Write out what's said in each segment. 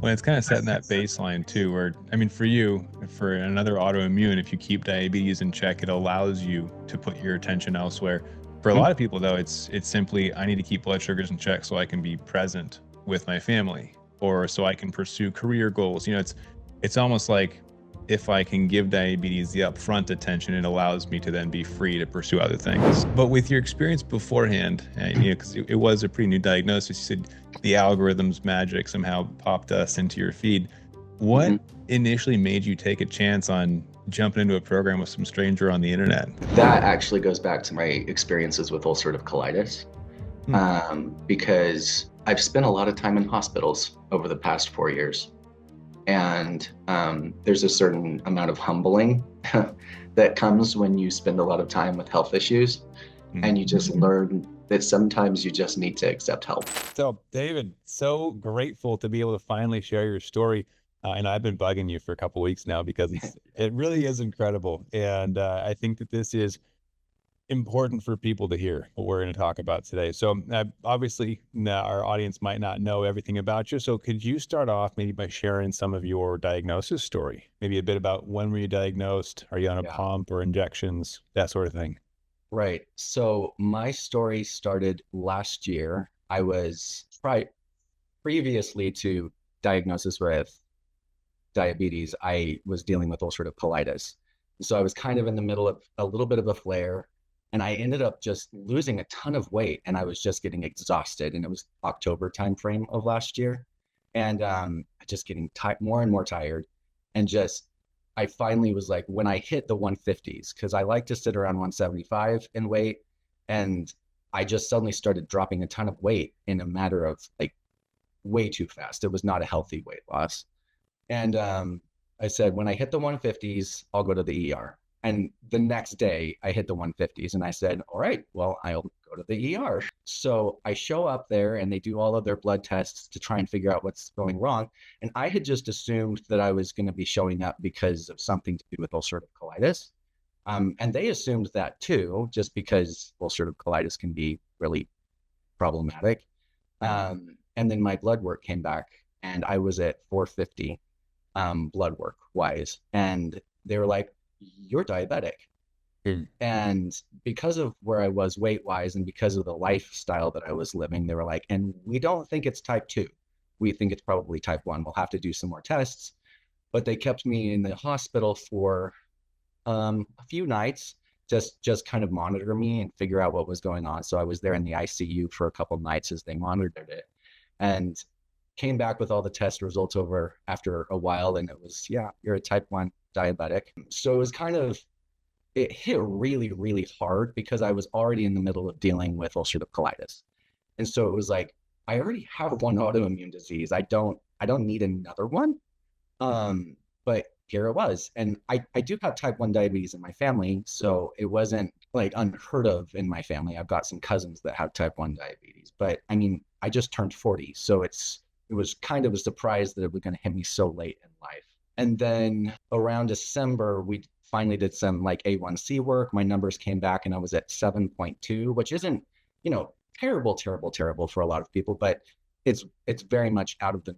Well, it's kind of setting that baseline too, where, I mean, for you, for another autoimmune, if you keep diabetes in check, it allows you to put your attention elsewhere. For a Mhm. lot of people, though, it's simply, I need to keep blood sugars in check so I can be present with my family, or so I can pursue career goals. It's almost like if I can give diabetes the upfront attention, it allows me to then be free to pursue other things. But with your experience beforehand, because it was a pretty new diagnosis, you said the algorithm's magic somehow popped us into your feed. What Mhm. initially made you take a chance on jumping into a program with some stranger on the internet? That actually goes back to my experiences with ulcerative colitis, Hmm. because I've spent a lot of time in hospitals over the past 4 years. And there's a certain amount of humbling that comes when you spend a lot of time with health issues, and you just learn that sometimes you just need to accept help. So, David, so grateful to be able to finally share your story. And I've been bugging you for a couple weeks now because it really is incredible. And I think that this is important for people to hear what we're going to talk about today. So, obviously, our audience might not know everything about you. So, could you start off maybe by sharing some of your diagnosis story? Maybe a bit about when were you diagnosed? Are you on a Yeah, pump or injections? That sort of thing. right. So my story started last year. I was previously to diagnosis with diabetes, I was dealing with ulcerative colitis. So I was kind of in the middle of a little bit of a flare, and I ended up just losing a ton of weight, and I was just getting exhausted. And it was October timeframe of last year, and just getting more and more tired, and just I finally was like, when I hit the 150s, because I like to sit around 175 in weight, and I just suddenly started dropping a ton of weight in a matter of like way too fast. It was not a healthy weight loss. And I said, when I hit the 150s, I'll go to the ER. And the next day, I hit the 150s, and I said, all right, well, I'll go to the ER. So I show up there, and they do all of their blood tests to try and figure out what's going wrong. And I had just assumed that I was going to be showing up because of something to do with ulcerative colitis. And they assumed that too, just because ulcerative colitis can be really problematic. And then my blood work came back, and I was at 450 blood work wise. And they were like, you're diabetic. Mm. And because of where I was weight wise and because of the lifestyle that I was living, they were like, and we don't think it's type 2. We think it's probably type 1. We'll have to do some more tests. But they kept me in the hospital for a few nights, just kind of monitor me and figure out what was going on. So I was there in the ICU for a couple nights as they monitored it. And came back with all the test results over after a while, and it was, yeah, you're a type 1 diabetic. So it was kind of, it hit really, really hard because I was already in the middle of dealing with ulcerative colitis. And so it was like, I already have one autoimmune disease. I don't need another one. But here it was. And I do have type 1 diabetes in my family. So it wasn't like unheard of in my family. I've got some cousins that have type 1 diabetes. But I mean, I just turned 40. So it was kind of a surprise that it was going to hit me so late in life. And then around December, we finally did some like A1C work. My numbers came back and I was at 7.2, which isn't, terrible, terrible, terrible for a lot of people, but it's very much out of the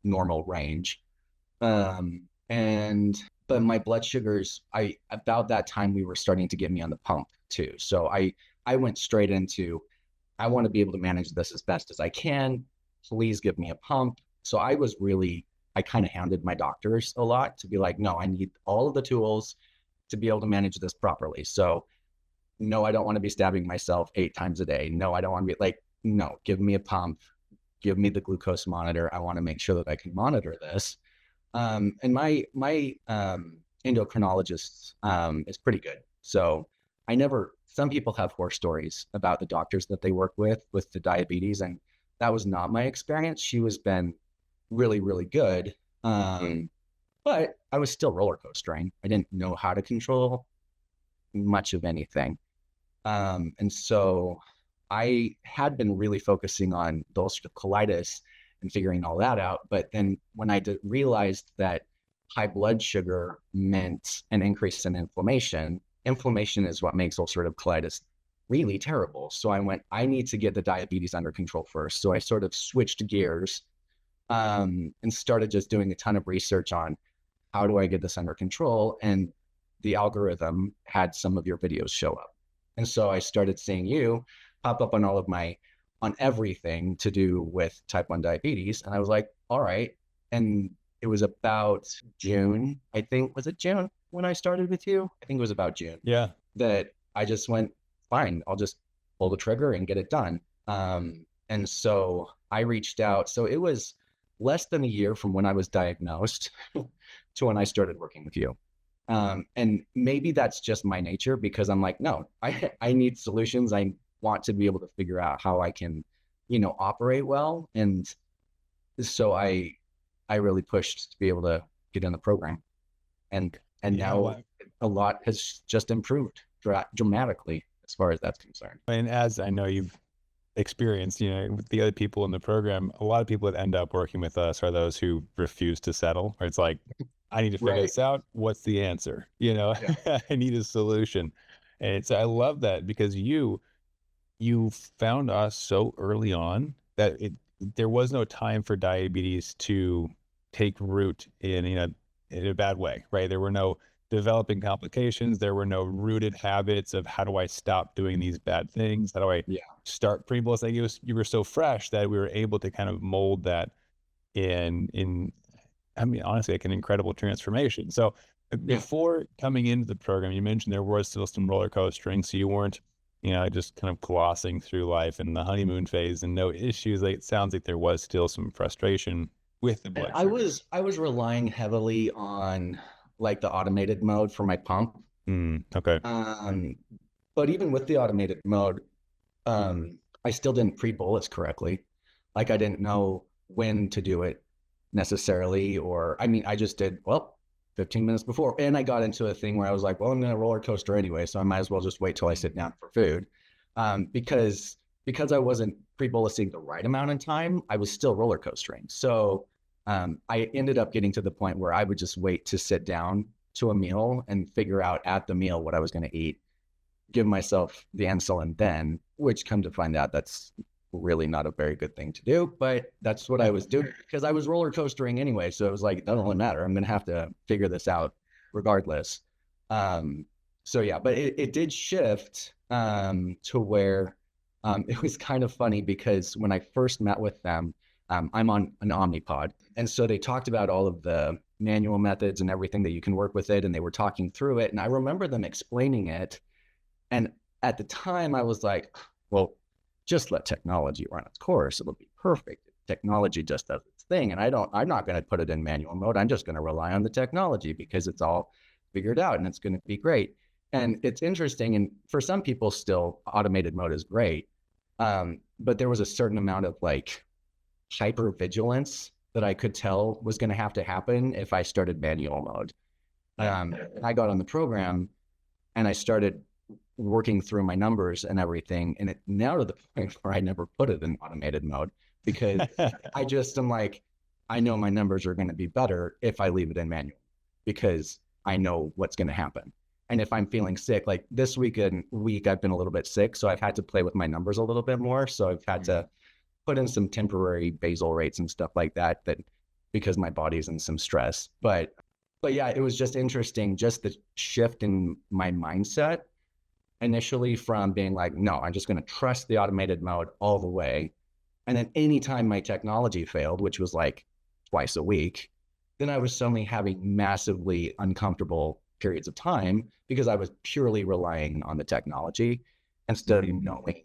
normal range. And but my blood sugars, I about that time we were starting to get me on the pump too. So I went straight into, I want to be able to manage this as best as I can. Please give me a pump. So I kind of hounded my doctors a lot to be like, no, I need all of the tools to be able to manage this properly. So no, I don't want to be stabbing myself 8 times a day. No, I don't want to be like, no, give me a pump, give me the glucose monitor. I want to make sure that I can monitor this. And my endocrinologist is pretty good. So some people have horror stories about the doctors that they work with the diabetes, and that was not my experience. She was been really, really good. But I was still roller coastering. I didn't know how to control much of anything. And so I had been really focusing on the ulcerative colitis and figuring all that out. But then when I realized that high blood sugar meant an increase in inflammation, inflammation is what makes ulcerative colitis really terrible. So I need to get the diabetes under control first. So I sort of switched gears and started just doing a ton of research on how do I get this under control? And the algorithm had some of your videos show up. And so I started seeing you pop up on on everything to do with type 1 diabetes. And I was like, all right. And it was about June, I think. Was it June when I started with you? I think it was about June. Yeah. That I just went, fine, I'll just pull the trigger and get it done. And so I reached out. So it was less than a year from when I was diagnosed to when I started working with you. And maybe that's just my nature, because I'm like, no, I need solutions. I want to be able to figure out how I can, operate well. And so I really pushed to be able to get in the program. And now a lot has just improved dramatically as far as that's concerned. And as I know you've experienced, with the other people in the program, a lot of people that end up working with us are those who refuse to settle. Or it's like, I need to figure this out. What's the answer? I need a solution. And I love that, because you found us so early on that there was no time for diabetes to take root in a bad way, right? There were no developing complications. There were no rooted habits of how do I stop doing these bad things? How do I start Pre-Bolus? Like you were so fresh that we were able to kind of mold that in I mean, honestly, like an incredible transformation. So before coming into the program, you mentioned there was still some roller coastering. So you weren't, just kind of glossing through life in the honeymoon phase and no issues. Like, it sounds like there was still some frustration with the blood sugar. I was relying heavily on like the automated mode for my pump. Okay. But even with the automated mode, I still didn't pre-bolus correctly. Like, I didn't know when to do it necessarily, I just did, 15 minutes before. And I got into a thing where I was like, well, I'm going to roller coaster anyway, so I might as well just wait till I sit down for food. Because I wasn't pre-bolusing the right amount of time, I was still roller coastering. So I ended up getting to the point where I would just wait to sit down to a meal and figure out at the meal what I was going to eat, give myself the insulin then, which, come to find out, that's really not a very good thing to do, but that's what I was doing because I was roller coastering anyway. So it was like, it doesn't really matter. I'm going to have to figure this out regardless. So yeah, but it did shift to where it was kind of funny, because when I first met with them, I'm on an Omnipod. And so they talked about all of the manual methods and everything that you can work with it. And they were talking through it. And I remember them explaining it. And at the time I was like, well, just let technology run its course. It'll be perfect. Technology just does its thing. And I'm not going to put it in manual mode. I'm just going to rely on the technology because it's all figured out and it's going to be great. And it's interesting. And for some people still, automated mode is great. But there was a certain amount of like hypervigilance that I could tell was going to have to happen if I started manual mode. I got on the program and I started working through my numbers and everything. And it now to the point where I never put it in automated mode, because I'm like, I know my numbers are going to be better if I leave it in manual, because I know what's going to happen. And if I'm feeling sick, like this week, I've been a little bit sick. So I've had to play with my numbers a little bit more. So I've had to put in some temporary basal rates and stuff like that, because my body's in some stress. But yeah, it was just interesting, just the shift in my mindset initially from being like, no, I'm just going to trust the automated mode all the way. And then anytime my technology failed, which was like twice a week, then I was suddenly having massively uncomfortable periods of time because I was purely relying on the technology instead of knowing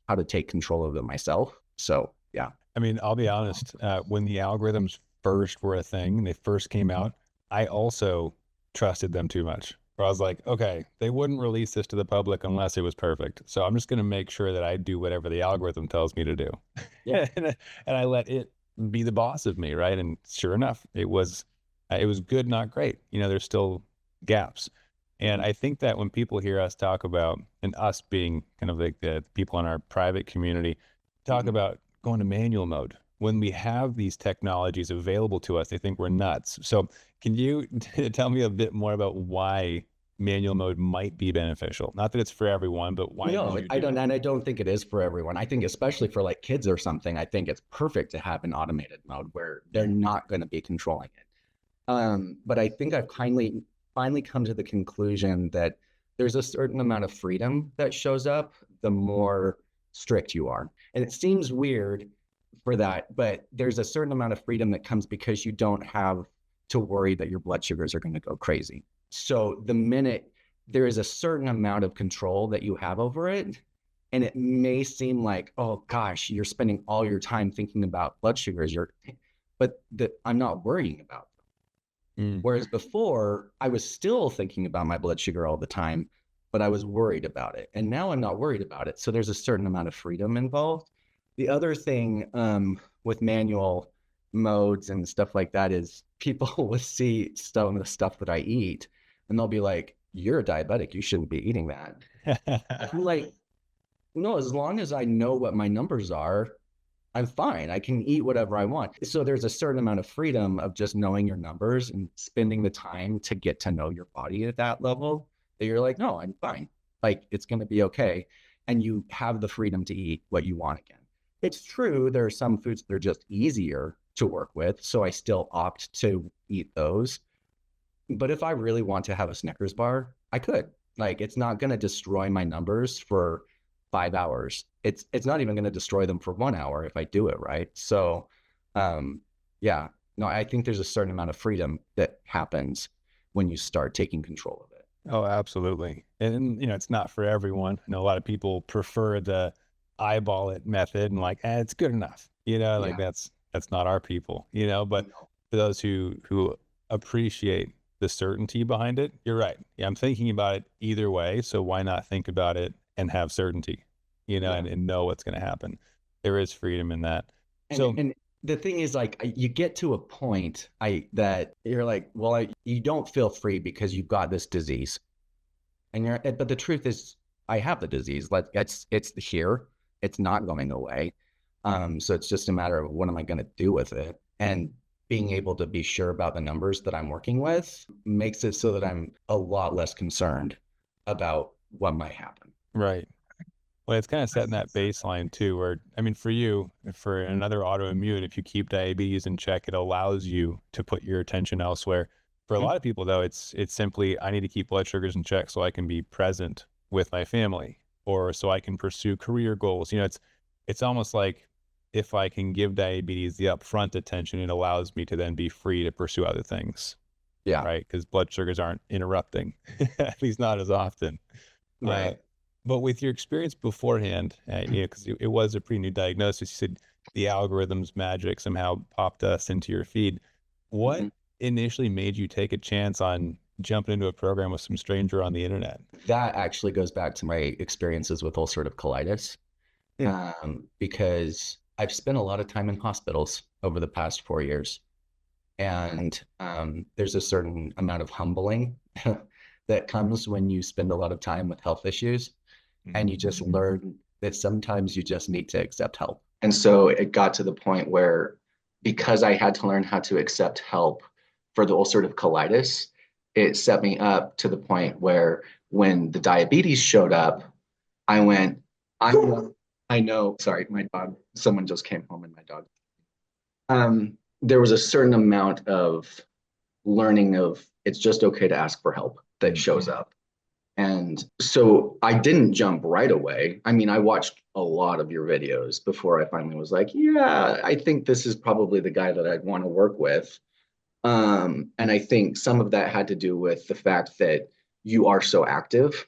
how to take control of it myself. So, yeah. I mean, I'll be honest, when the algorithms first were a thing, they first came out, I also trusted them too much. Where I was like, okay, they wouldn't release this to the public unless it was perfect. So I'm just going to make sure that I do whatever the algorithm tells me to do. Yeah. and I let it be the boss of me, right? And sure enough, it was good, not great. There's still gaps. And I think that when people hear us talk about, and us being kind of like the people in our private community, talk about going to manual mode, when we have these technologies available to us, they think we're nuts. So can you tell me a bit more about why manual mode might be beneficial. Not that it's for everyone, but why No, would you I do don't, it? and I don't think it is for everyone. I think especially for like kids or something, I think it's perfect to have an automated mode where they're not going to be controlling it. But I think I've finally come to the conclusion that there's a certain amount of freedom that shows up the more strict you are. And it seems weird for that, but there's a certain amount of freedom that comes because you don't have to worry that your blood sugars are going to go crazy. So the minute there is a certain amount of control that you have over it, and it may seem like, oh gosh, you're spending all your time thinking about blood sugars, but I'm not worrying about them. Mm. Whereas before, I was still thinking about my blood sugar all the time, but I was worried about it. And now I'm not worried about it. So there's a certain amount of freedom involved. The other thing with manual modes and stuff like that is people will see some of the stuff that I eat and they'll be like, you're a diabetic. You shouldn't be eating that. I'm like, no, as long as I know what my numbers are, I'm fine. I can eat whatever I want. So there's a certain amount of freedom of just knowing your numbers and spending the time to get to know your body at that level that you're like, no, I'm fine. Like it's going to be okay. And you have the freedom to eat what you want again. It's true. There are some foods that are just easier to work with. So I still opt to eat those. But if I really want to have a Snickers bar, I could. Like it's not going to destroy my numbers for 5 hours. It's not even going to destroy them for 1 hour if I do it right. So yeah, no, I think there's a certain amount of freedom that happens when you start taking control of it. Oh, absolutely. And it's not for everyone. I know a lot of people prefer the eyeball it method and like, it's good enough. Like Yeah. that's not our people, but for those who appreciate the certainty behind it, you're right. Yeah, I'm thinking about it either way. So why not think about it and have certainty, Yeah. and know what's going to happen. There is freedom in that. And the thing is, like, you get to a point that you're like, well, you don't feel free because you've got this disease, but the truth is, I have the disease. Like, it's here. It's not going away. So it's just a matter of what am I going to do with it, and being able to be sure about the numbers that I'm working with makes it so that I'm a lot less concerned about what might happen. Right. Well, it's kind of setting that baseline too, where, I mean, for you, for another autoimmune, if you keep diabetes in check, it allows you to put your attention elsewhere. For a lot of people though, it's simply, I need to keep blood sugars in check so I can be present with my family or so I can pursue career goals. It's almost like if I can give diabetes the upfront attention, it allows me to then be free to pursue other things. Yeah. Right. Because blood sugars aren't interrupting, at least not as often. Right. But with your experience beforehand, because it was a pretty new diagnosis, you said the algorithm's magic somehow popped us into your feed. What initially made you take a chance on jumping into a program with some stranger on the internet? That actually goes back to my experiences with ulcerative colitis, because I've spent a lot of time in hospitals over the past 4 years. And there's a certain amount of humbling that comes when you spend a lot of time with health issues. And you just learn that sometimes you just need to accept help. And so it got to the point where, because I had to learn how to accept help for the ulcerative colitis, it set me up to the point where when the diabetes showed up, I went, I know, sorry, my dog, someone just came home and my dog. There was a certain amount of learning of it's just okay to ask for help that shows up. And so I didn't jump right away. I mean, I watched a lot of your videos before I finally was like, yeah, I think this is probably the guy that I'd want to work with. And I think some of that had to do with the fact that you are so active,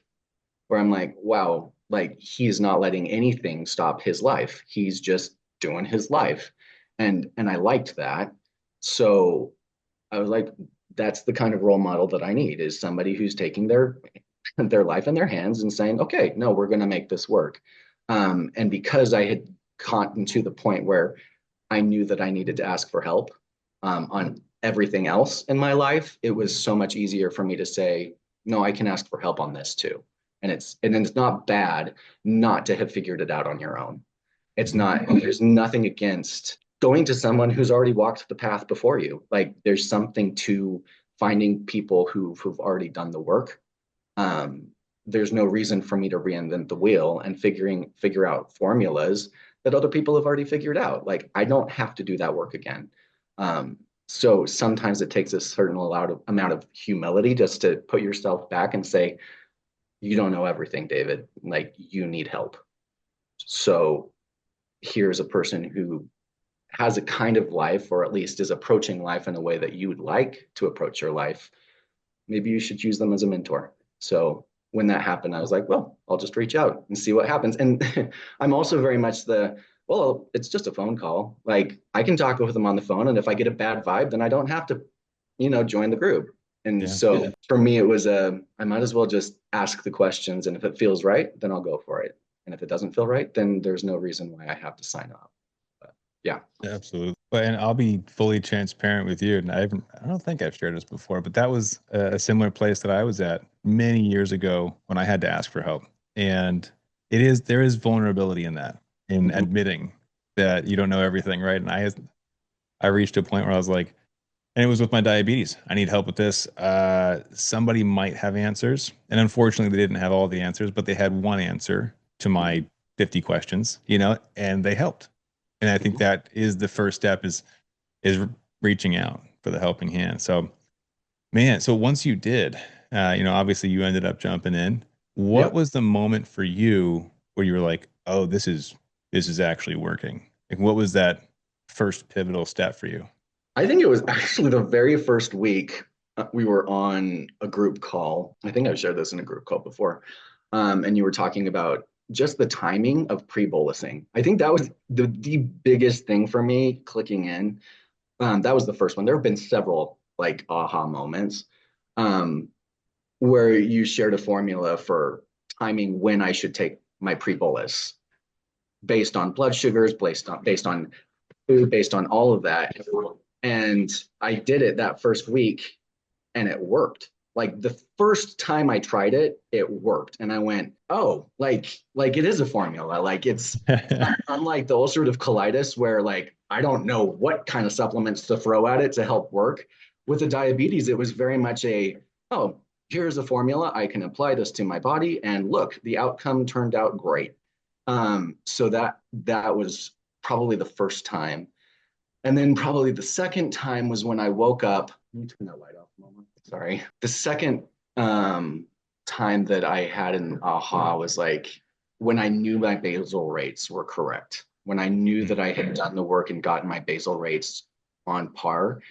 where I'm like, wow, like he's not letting anything stop his life. He's just doing his life. And I liked that. So I was like, that's the kind of role model that I need, is somebody who's taking their life in their hands and saying, okay, no, we're going to make this work. And because I had gotten to the point where I knew that I needed to ask for help on everything else in my life, it was so much easier for me to say, no, I can ask for help on this too. And it's not bad not to have figured it out on your own. It's not, there's nothing against going to someone who's already walked the path before you. Like there's something to finding people who've already done the work There's no reason for me to reinvent the wheel and figure out formulas that other people have already figured out. Like I don't have to do that work again. So sometimes it takes a certain amount of humility just to put yourself back and say, you don't know everything, David. Like you need help. So here's a person who has a kind of life, or at least is approaching life in a way that you would like to approach your life. Maybe you should use them as a mentor. So when that happened, I was like, well, I'll just reach out and see what happens. And I'm also very much well, it's just a phone call. Like I can talk with them on the phone. And if I get a bad vibe, then I don't have to, join the group. And Yeah. so for me, it was I might as well just ask the questions. And if it feels right, then I'll go for it. And if it doesn't feel right, then there's no reason why I have to sign up. But yeah. Absolutely. But and I'll be fully transparent with you. And I don't think I've shared this before, but that was a similar place that I was at many years ago when I had to ask for help. And there is vulnerability in that, in Mhm. admitting that you don't know everything, right? And I reached a point where I was like, and it was with my diabetes. I need help with this. Somebody might have answers. And unfortunately, they didn't have all the answers, but they had one answer to my 50 questions, and they helped. And I think Mhm. that is the first step is reaching out for the helping hand. So, man, so once you did, obviously you ended up jumping in. What Yep. was the moment for you where you were like, oh, this is actually working? Like, what was that first pivotal step for you? I think it was actually the very first week we were on a group call. I think I've shared this in a group call before. And you were talking about just the timing of pre-bolusing. I think that was the biggest thing for me clicking in. That was the first one. There have been several like aha moments um, where you shared a formula for timing when I should take my pre-bolus based on blood sugars, based on food, based on all of that. And I did it that first week and it worked. Like the first time I tried it, it worked. And I went, oh, like it is a formula. Like it's unlike the ulcerative colitis where like I don't know what kind of supplements to throw at it to help work. With the diabetes, it was very much oh, here's a formula. I can apply this to my body. And look, the outcome turned out great. So that was probably the first time. And then probably the second time was when I woke up. Let me turn that light off a moment. Sorry. The second time that I had an aha was like when I knew my basal rates were correct. When I knew that I had done the work and gotten my basal rates on par,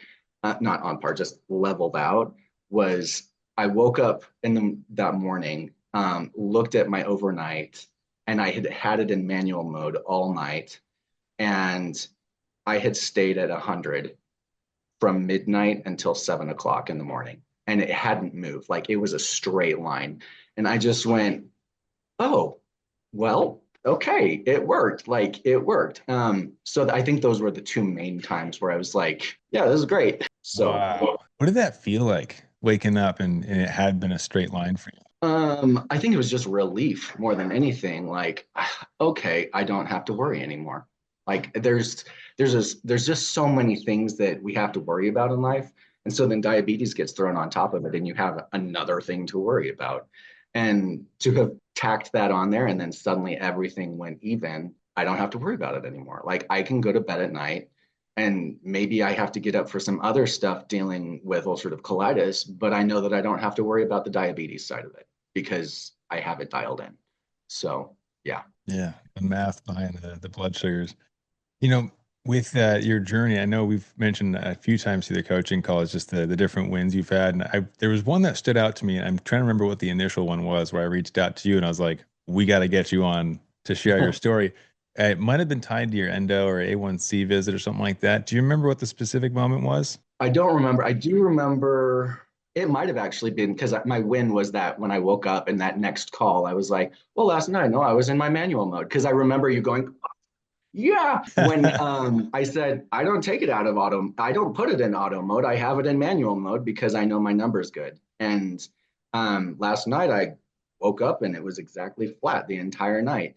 not on par, just leveled out, was I woke up that morning, looked at my overnight, and I had it in manual mode all night. And I had stayed at 100 from midnight until 7 o'clock in the morning. And it hadn't moved. Like it was a straight line. And I just went, oh, well, okay, it worked. Like it worked. So I think those were the two main times where I was like, yeah, this is great. So Wow. What did that feel like waking up and it had been a straight line for you? I think it was just relief more than anything. Like, okay, I don't have to worry anymore. Like, there's just so many things that we have to worry about in life, and so then diabetes gets thrown on top of it, and you have another thing to worry about. And to have tacked that on there, and then suddenly everything went even. I don't have to worry about it anymore. Like, I can go to bed at night and maybe I have to get up for some other stuff dealing with ulcerative colitis, but I know that I don't have to worry about the diabetes side of it because I have it dialed in. So yeah. Yeah, the math behind the blood sugars. You know, with your journey, I know we've mentioned a few times through the coaching calls just the different wins you've had. And there was one that stood out to me. And I'm trying to remember what the initial one was where I reached out to you and I was like, we got to get you on to share your story. It might have been tied to your endo or A1C visit or something like that. Do you remember what the specific moment was? I don't remember. I do remember it might have actually been because my win was that when I woke up in that next call, I was like, well, last night, no, I was in my manual mode because I remember you going, yeah, when I said I don't take it out of auto, I don't put it in auto mode. I have it in manual mode because I know my number's good. And last night I woke up and it was exactly flat the entire night.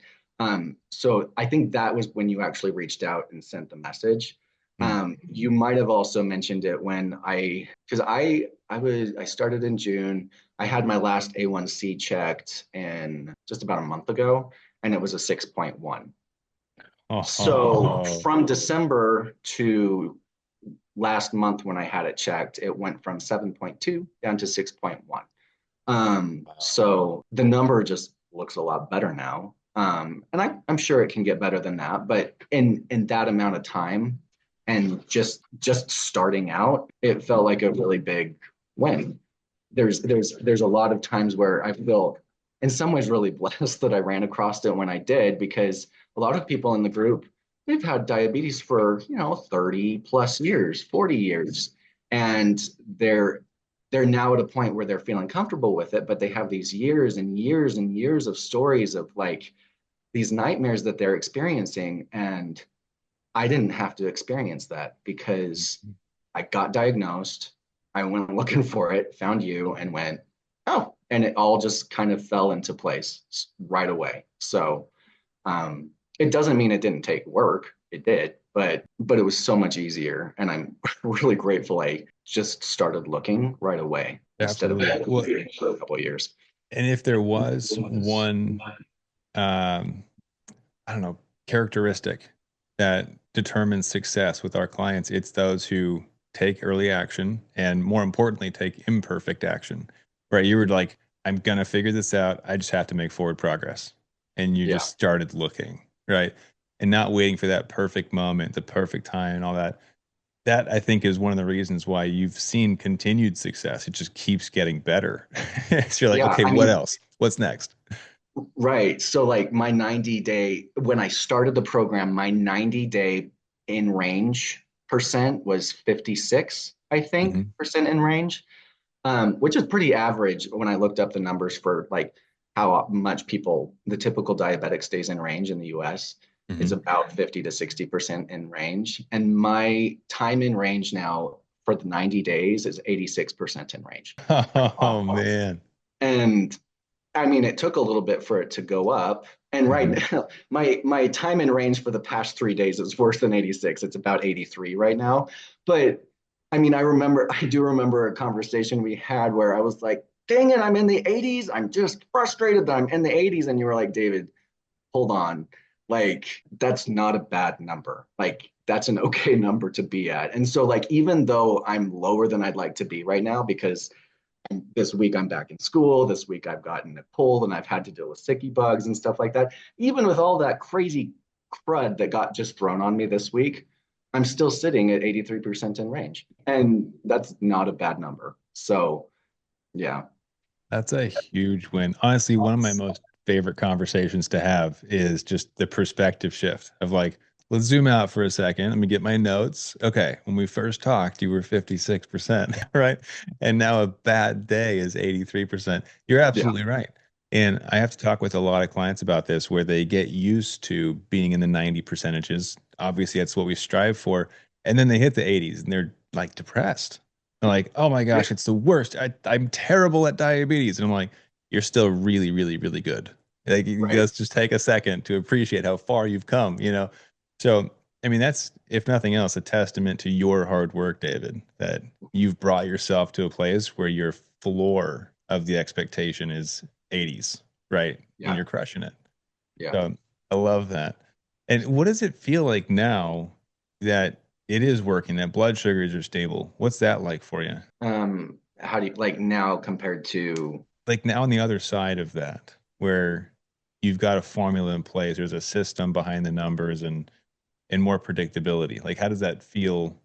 So I think that was when you actually reached out and sent the message. Mm. You might have also mentioned it when because I started in June. I had my last A1C checked in just about a month ago, and it was a 6.1. So Oh, from December to last month when I had it checked, it went from 7.2 down to 6.1. wow. So the number just looks a lot better now. And I'm sure it can get better than that, but in that amount of time and just starting out, it felt like a really big win. There's a lot of times where I feel in some ways really blessed that I ran across it when I did, because a lot of people in the group, they've had diabetes for, 30 plus years, 40 years, and they're now at a point where they're feeling comfortable with it, but they have these years and years and years of stories of like these nightmares that they're experiencing. And I didn't have to experience that because I got diagnosed. I went looking for it, found you, and went, oh, and it all just kind of fell into place right away. So it doesn't mean it didn't take work. It did, but it was so much easier, and I'm really grateful I just started looking right away instead of Absolutely. Well, waiting for a couple of years. and if there was one, um, I don't know, characteristic that determines success with our clients, it's those who take early action and more importantly, take imperfect action, right? You were like, I'm gonna figure this out. I just have to make forward progress. And you Yeah, just started looking, right? And not waiting for that perfect moment, the perfect time and all that. That I think is one of the reasons why you've seen continued success. It just keeps getting better. So you're like, yeah. okay, I what mean, else? What's next? right. So like my 90-day, when I started the program, my 90-day in range percent was 56, I think, Hmm. percent in range, which is pretty average when I looked up the numbers for like how much people, the typical diabetic stays in range in the US. It's Hmm. about 50 to 60% in range. And my time in range now for the 90 days is 86% in range. Oh man. And I mean, it took a little bit for it to go up. And right Hmm. now, my time in range for the past 3 days is worse than 86. It's about 83 right now. But I mean, I do remember a conversation we had where I was like, dang it, I'm in the 80s. I'm just frustrated that I'm in the 80s. And you were like, David, hold on. Like, that's not a bad number. Like, that's an okay number to be at. And so, like, even though I'm lower than I'd like to be right now, because this week I'm back in school. This week I've gotten a cold and I've had to deal with sicky bugs and stuff like that. Even with all that crazy crud that got just thrown on me this week, I'm still sitting at 83% in range. And that's not a bad number. So, yeah. That's a huge win. Honestly, one of my most favorite conversations to have is just the perspective shift of like, let's zoom out for a second. Let me get my notes. Okay, when we first talked, you were 56%, right? And now a bad day is 83%. You're Yeah. absolutely right. And I have to talk with a lot of clients about this where they get used to being in the 90 percentages. Obviously, that's what we strive for. And then they hit the 80s and they're like depressed. They're like, oh my Yeah. gosh, it's the worst. I'm terrible at diabetes. And I'm like, you're still really, really, really good. Like, Right. let's just take a second to appreciate how far you've come, you know? So, I mean, that's, if nothing else, a testament to your hard work, David, that you've brought yourself to a place where your floor of the expectation is 80s, right? And Yeah. you're crushing it. Yeah. So I love that. And what does it feel like now that it is working, that blood sugars are stable? What's that like for you? How do you like now compared to, Like now on the other side of that, where you've got a formula in place, there's a system behind the numbers and more predictability. Like how does that feel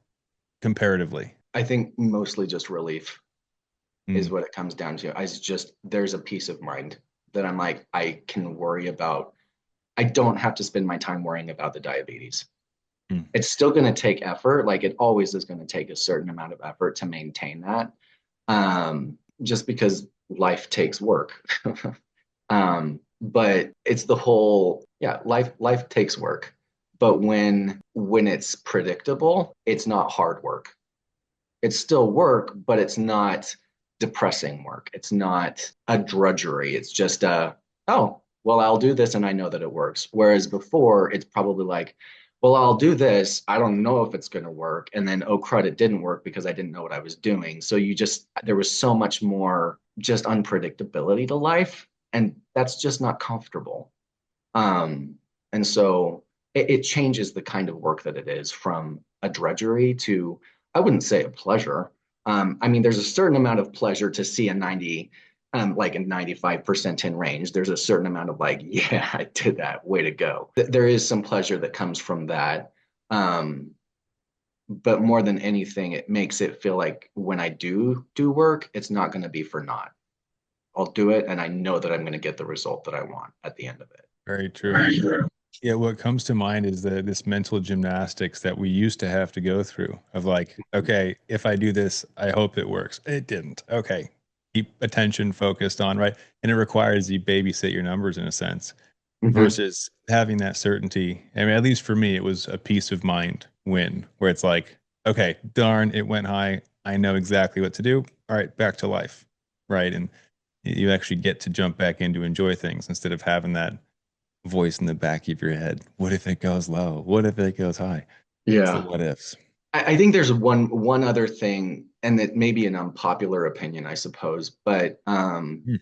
comparatively? I think mostly just relief is Mm, what it comes down to. There's a peace of mind that I'm like, I can worry about. I don't have to spend my time worrying about the diabetes. mm. It's still going to take effort. Like it always is going to take a certain amount of effort to maintain that. Just because life takes work. But it's the whole, yeah, life takes work. But when it's predictable, it's not hard work. It's still work, but it's not depressing work. It's not a drudgery. It's just oh, well, I'll do this and I know that it works. Whereas before, it's probably like, well, I'll do this. I don't know if it's going to work. And then, oh, crud, it didn't work because I didn't know what I was doing. So there was so much more just unpredictability to life. And that's just not comfortable. Um, and so it changes the kind of work that it is from a drudgery to, I wouldn't say a pleasure. I mean, there's a certain amount of pleasure to see a 90, like a 95% in range. There's a certain amount of like, yeah, I did that. Way to go. There is some pleasure that comes from that. Um, but more than anything, it makes it feel like when I do work, it's not going to be for naught. I'll do it, and I know that I'm going to get the result that I want at the end of it. Very true. Yeah, what comes to mind is this mental gymnastics that we used to have to go through of like, okay, if I do this, I hope it works. It didn't. Okay. Keep attention focused on, right? And it requires you babysit your numbers in a sense Mhm. versus having that certainty. I mean, at least for me, it was a peace of mind win where it's like, okay, darn, it went high. I know exactly what to do. All right, back to life. Right. And you actually get to jump back in to enjoy things instead of having that voice in the back of your head. What if it goes low? What if it goes high? It's the Yeah. what ifs. I think there's one other thing, and that may be an unpopular opinion, I suppose, but Hmm.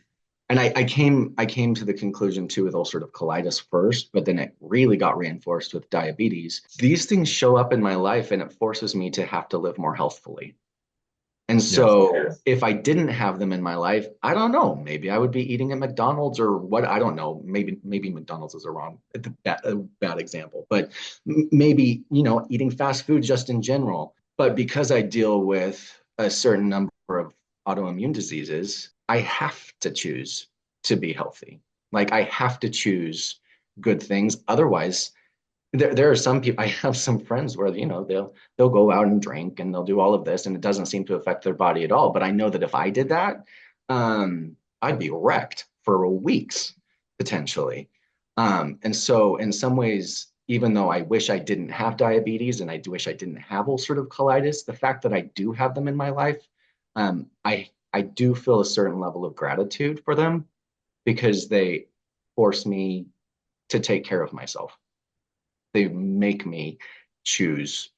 and I came to the conclusion too with ulcerative colitis first, but then it really got reinforced with diabetes. These things show up in my life, and it forces me to have to live more healthfully. And Yes. so if I didn't have them in my life, I don't know. Maybe I would be eating at McDonald's or what. I don't know. Maybe McDonald's is a bad example, but maybe, eating fast food just in general. But because I deal with a certain number of autoimmune diseases, I have to choose to be healthy. Like I have to choose good things. Otherwise, there are some people. I have some friends where they'll go out and drink and they'll do all of this and it doesn't seem to affect their body at all, but I know that if I did that, I'd be wrecked for weeks potentially. And so in some ways, even though I wish I didn't have diabetes and I do wish I didn't have ulcerative colitis, the fact that I do have them in my life, I do feel a certain level of gratitude for them because they force me to take care of myself. They make me choose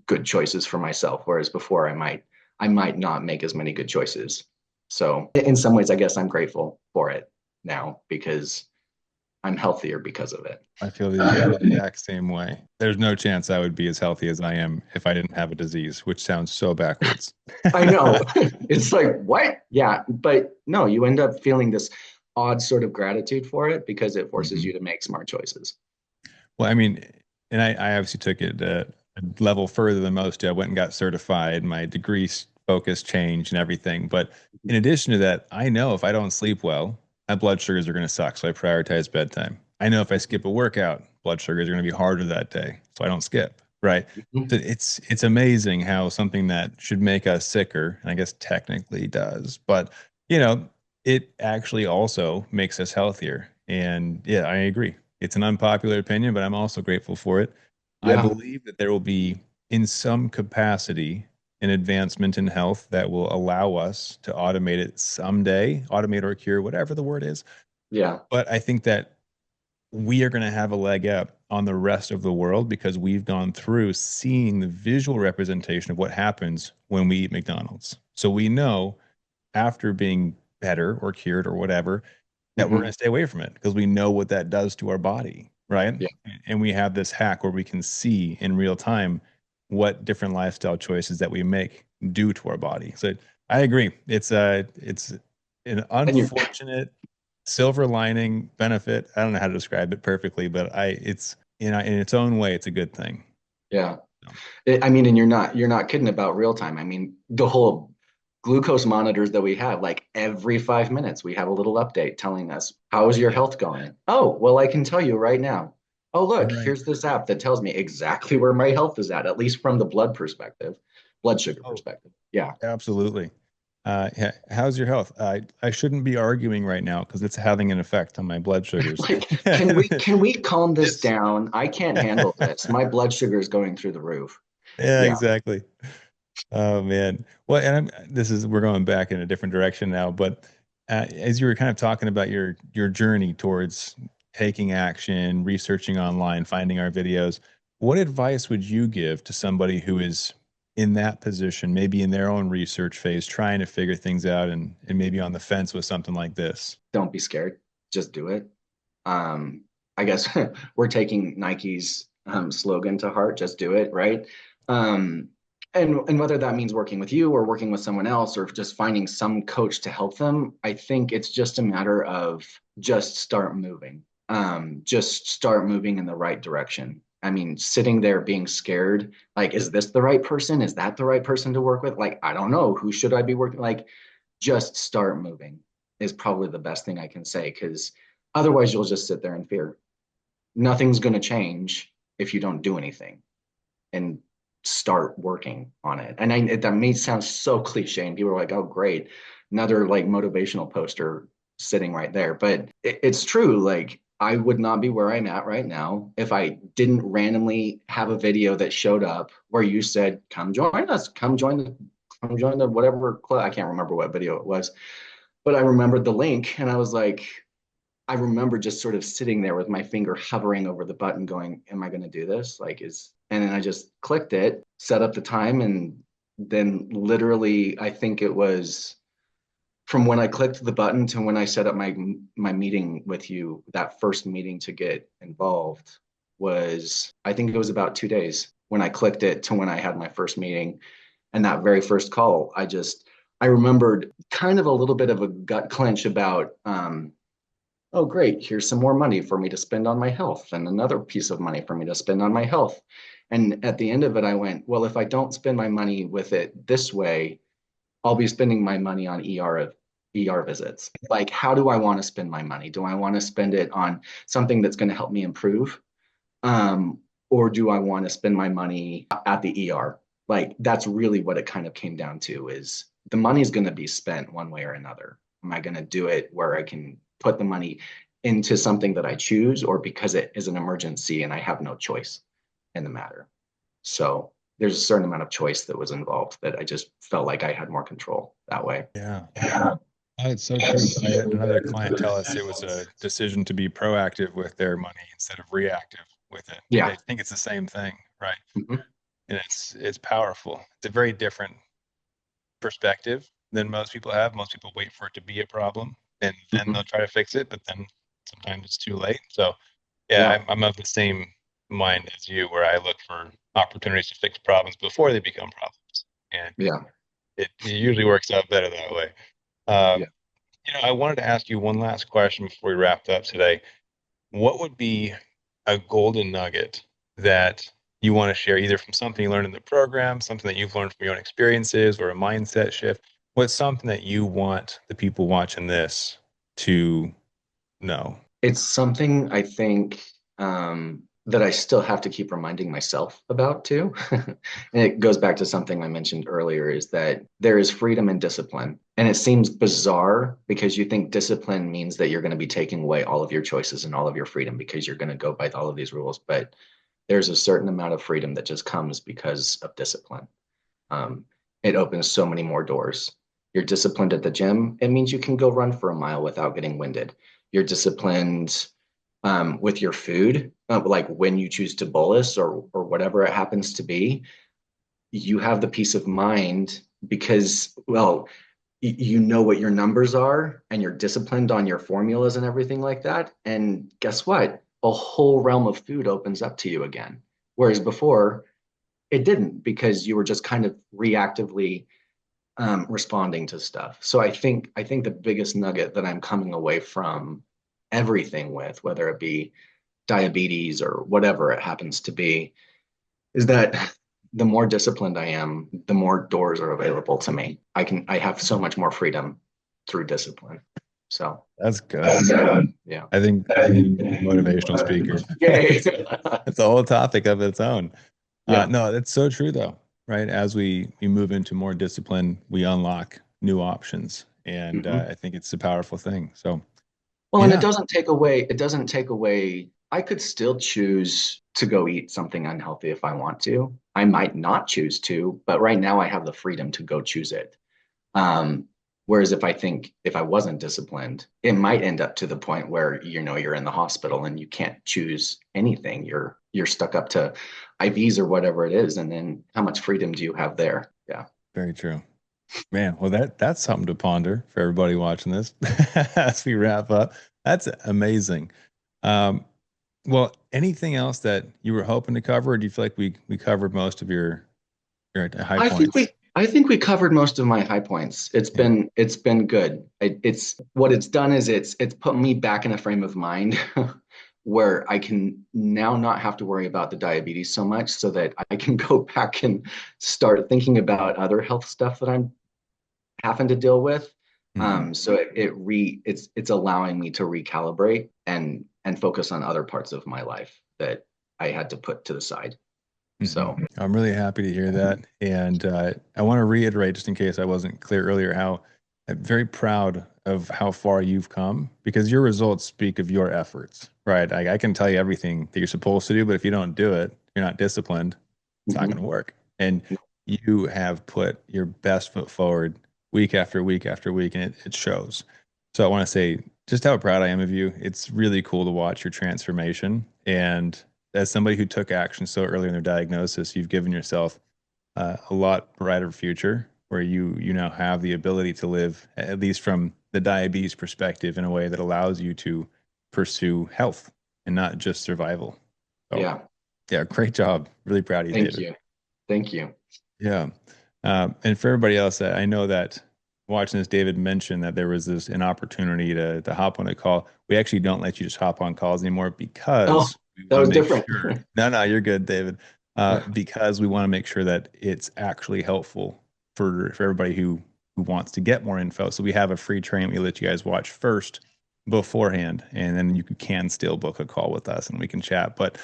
good choices for myself, whereas before I might not make as many good choices. So in some ways, I guess I'm grateful for it now because I'm healthier because of it. I feel the exact same way. There's no chance I would be as healthy as I am if I didn't have a disease, which sounds so backwards. I know. It's like, what? Yeah, but no, you end up feeling this odd sort of gratitude for it because it forces Mhm. you to make smart choices. Well, I mean, and I obviously took it a level further than most do. I went and got certified. My degree focus changed and everything. But in addition to that, I know if I don't sleep well, my blood sugars are going to suck. So I prioritize bedtime. I know if I skip a workout, blood sugars are going to be harder that day. So I don't skip. Right. So it's amazing how something that should make us sicker, and I guess technically does, but you know, it actually also makes us healthier. And yeah, I agree. It's an unpopular opinion, but I'm also grateful for it. I Yeah, believe that there will be, in some capacity, an advancement in health that will allow us to automate it someday, automate or cure, whatever the word is. yeah, But I think that we are going to have a leg up on the rest of the world because we've gone through seeing the visual representation of what happens when we eat McDonald's. So we know after being better or cured or whatever, that we're going hmm to stay away from it because we know what that does to our body, right? yeah. And we have this hack where we can see in real time what different lifestyle choices that we make do to our body. So I agree. It's an And you're unfortunate silver lining benefit. I don't know how to describe it perfectly, but it's in its own way, it's a good thing. yeah. So, I mean, and you're not kidding about real time. I mean, the whole glucose monitors that we have, like every 5 minutes, we have a little update telling us, how is your yeah, health going? Oh, well, I can tell you right now. Oh, look, right. here's this app that tells me exactly where my health is at least from the blood sugar Oh, perspective. Yeah. absolutely. How's your health? I shouldn't be arguing right now because it's having an effect on my blood sugars. Like, can we calm this Yes. down? I can't handle this. My blood sugar is going through the roof. Yeah, Yeah. exactly. Oh man. Well, and we're going back in a different direction now, but as you were kind of talking about your journey towards taking action, researching online, finding our videos, What advice would you give to somebody who is in that position, maybe in their own research phase, trying to figure things out and maybe on the fence with something like this? Don't be scared. Just do it. Um, I guess we're taking Nike's slogan to heart, just do it, right? Um, and whether that means working with you or working with someone else or just finding some coach to help them, I think it's just a matter of just start moving. Just start moving in the right direction. I mean, sitting there being scared, like, is this the right person? Is that the right person to work with? Like, I don't know. Who should I be working? Like, just start moving is probably the best thing I can say, because otherwise you'll just sit there in fear. Nothing's going to change if you don't do anything and start working on it. And that may sound so cliche, and people are like, "Oh, great, another like motivational poster sitting right there." But it's true. Like, I would not be where I'm at right now if I didn't randomly have a video that showed up where you said, "Come join us. Come join the whatever club." I can't remember what video it was, but I remembered the link, and I was like, I remember just sort of sitting there with my finger hovering over the button going, am I going to do this? And then I just clicked it, set up the time. And then literally, I think it was from when I clicked the button to when I set up my meeting with you, that first meeting to get involved was, I think it was about 2 days when I clicked it to when I had my first meeting. And that very first call, I remembered kind of a little bit of a gut clench about, oh, great, here's some more money for me to spend on my health and another piece of money for me to spend on my health. And at the end of it, I went, well, if I don't spend my money with it this way, I'll be spending my money on ER visits. Like, how do I want to spend my money? Do I want to spend it on something that's going to help me improve? Or do I want to spend my money at the ER? Like, that's really what it kind of came down to, is the money's going to be spent one way or another. Am I going to do it where I can put the money into something that I choose, or because it is an emergency and I have no choice in the matter? So there's a certain amount of choice that was involved that I just felt like I had more control that way. Yeah. Oh, it's so true. I had another client tell us it was a decision to be proactive with their money instead of reactive with it. Yeah. I think it's the same thing, right? Mhm. And it's powerful. It's a very different perspective than most people have. Most people wait for it to be a problem and then they'll Mhm. try to fix it, but then sometimes it's too late. So yeah, Yeah. I'm of the same mind as you, where I look for opportunities to fix problems before they become problems, and Yeah. it usually works out better that way. Um, Yeah. I wanted to ask you one last question before we wrapped up today. What would be a golden nugget that you want to share, either from something you learned in the program, something that you've learned from your own experiences, or a mindset shift? What's something that you want the people watching this to know? It's something I think that I still have to keep reminding myself about too. And it goes back to something I mentioned earlier, is that there is freedom in discipline. And it seems bizarre because you think discipline means that you're going to be taking away all of your choices and all of your freedom because you're going to go by all of these rules. But there's a certain amount of freedom that just comes because of discipline. Um, it opens so many more doors. You're disciplined at the gym. It means you can go run for a mile without getting winded. You're disciplined with your food, like when you choose to bolus or whatever it happens to be. You have the peace of mind because, well, you know what your numbers are and you're disciplined on your formulas and everything like that. And guess what? A whole realm of food opens up to you again. Whereas before, it didn't, because you were just kind of reactively responding to stuff. So I think the biggest nugget that I'm coming away from everything with, whether it be diabetes or whatever it happens to be, is that the more disciplined I am, the more doors are available to me. I have so much more freedom through discipline. So That's good. yeah. I think motivational speaker. Yay. It's a whole topic of its own. Yeah. No, that's so true though, right? As we move into more discipline, we unlock new options, and Mhm. I think it's a powerful thing. So Well, and yeah, it doesn't take away, I could still choose to go eat something unhealthy if I want to. I might not choose to, but right now I have the freedom to go choose it. Um, Whereas if I wasn't disciplined, it might end up to the point where, you're in the hospital and you can't choose anything. You're stuck up to IVs or whatever it is. And then how much freedom do you have there? Yeah. Very true. Man, well that's something to ponder for everybody watching this as we wrap up. That's amazing. Um, well, anything else that you were hoping to cover, or do you feel like we covered most of your high I think points? we covered most of my high points. Yeah. It's been good. It's what it's done is it's put me back in a frame of mind where I can now not have to worry about the diabetes so much, so that I can go back and start thinking about other health stuff that I'm having to deal with. Hmm. So it's allowing me to recalibrate and focus on other parts of my life that I had to put to the side. Hmm. So I'm really happy to hear that. And I want to reiterate, just in case I wasn't clear earlier, how I'm very proud of how far you've come, because your results speak of your efforts, right? I can tell you everything that you're supposed to do, but if you don't do it, you're not disciplined, it's not going mhm. to work. And you have put your best foot forward week after week after week, and it shows. So I want to say just how proud I am of you. It's really cool to watch your transformation. And as somebody who took action so early in their diagnosis, you've given yourself a lot brighter future where you now have the ability to live, at least from the diabetes perspective, in a way that allows you to pursue health and not just survival. So, Yeah. yeah, great job. Really proud of you, Thank David. you. Thank you. Yeah. And for everybody else, I know that watching this, David mentioned that there was an opportunity to hop on a call. We actually don't let you just hop on calls anymore Oh, because we that want was to make different. sure. No, you're good, David. Because we want to make sure that it's actually helpful for everybody who wants to get more info. So we have a free training we let you guys watch first beforehand, and then you can still book a call with us and we can chat. But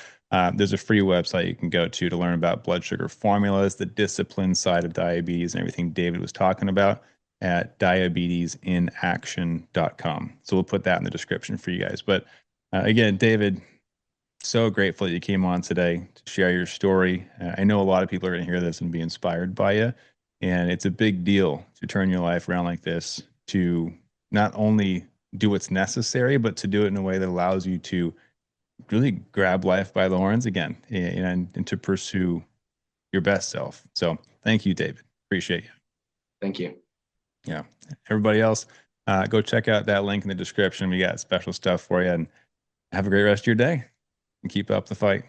there's a free website you can go to learn about blood sugar formulas, the discipline side of diabetes, and everything David was talking about at diabetesinaction.com. So we'll put that in the description for you guys. But again, David, so grateful that you came on today to share your story. I know a lot of people are going to hear this and be inspired by you. And it's a big deal to turn your life around like this, to not only do what's necessary, but to do it in a way that allows you to really grab life by the horns again, and to pursue your best self. So thank you, David. Appreciate you. Thank you. Yeah. Everybody else, go check out that link in the description. We got special stuff for you, and have a great rest of your day and keep up the fight.